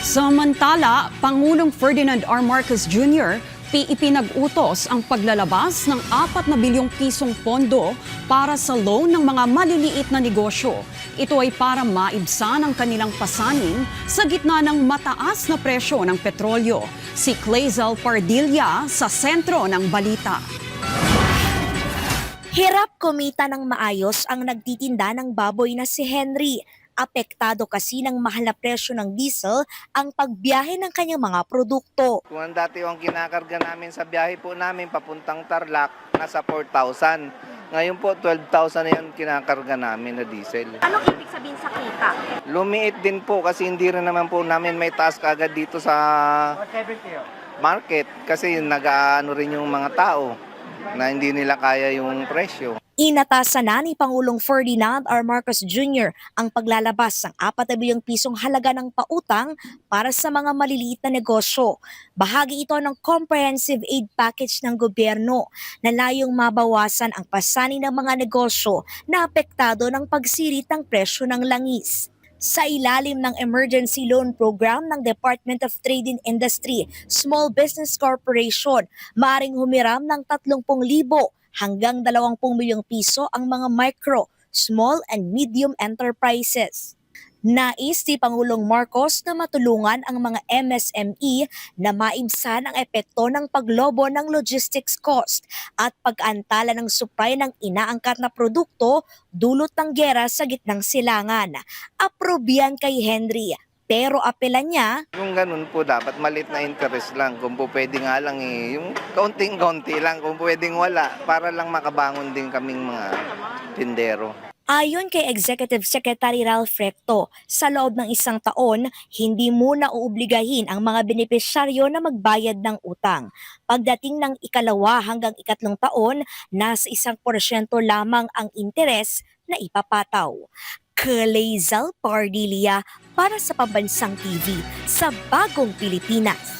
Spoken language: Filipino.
Samantala, Pangulong Ferdinand R. Marcos Jr. ipinag-utos ang paglalabas ng 4 na bilyong pisong pondo para sa loan ng mga maliliit na negosyo. Ito ay para maibsan ang kanilang pasanin sa gitna ng mataas na presyo ng petrolyo. Si Clazel Pardilla sa sentro ng balita. Hirap kumita ng maayos ang nagtitinda ng baboy na si Henry. Apektado kasi ng mahal na presyo ng diesel ang pagbiyahe ng kanyang mga produkto. Kung ang dati yung kinakarga namin sa biyahe po namin papuntang Tarlac, nasa 4,000. Ngayon po 12,000 na yung kinakarga namin na diesel. Anong ibig sabihin sa kita? Lumiit din po kasi hindi rin naman po namin may taas kagad dito sa market kasi nag-aano rin yung mga tao na hindi nila kaya yung presyo. Inatasan na ni Pangulong Ferdinand R. Marcos Jr. ang paglalabas ng 4 na bilyong pisong halaga ng pautang para sa mga maliliit na negosyo. Bahagi ito ng comprehensive aid package ng gobyerno na layong mabawasan ang pasanin ng mga negosyo na apektado ng pagsirit ng presyo ng langis. Sa ilalim ng Emergency Loan Program ng Department of Trade and Industry, Small Business Corporation, maaaring humiram ng 30,000 hanggang 20 milyong piso ang mga micro, small and medium enterprises. Nais ni Pangulong Marcos na matulungan ang mga MSME na maibsan ang epekto ng paglobo ng logistics cost at pag-antala ng supply ng inaangkat na produkto dulot ng giyera sa gitnang silangan. Aprobian kay Henry, pero apela niya, Yung ganun po dapat malit na interest lang. Kung po pwede nga lang yung kaunting-kaunti lang. Kung pwedeng wala para lang makabangon din kaming mga tindero. ayon kay Executive Secretary Ralph Recto, sa loob ng 1 taon, hindi muna uobligahin ang mga benepisyaryo na magbayad ng utang. Pagdating ng 2 hanggang 3 taon, nasa 1% lamang ang interes na ipapataw. Clazel Pardilla para sa Pambansang TV sa Bagong Pilipinas.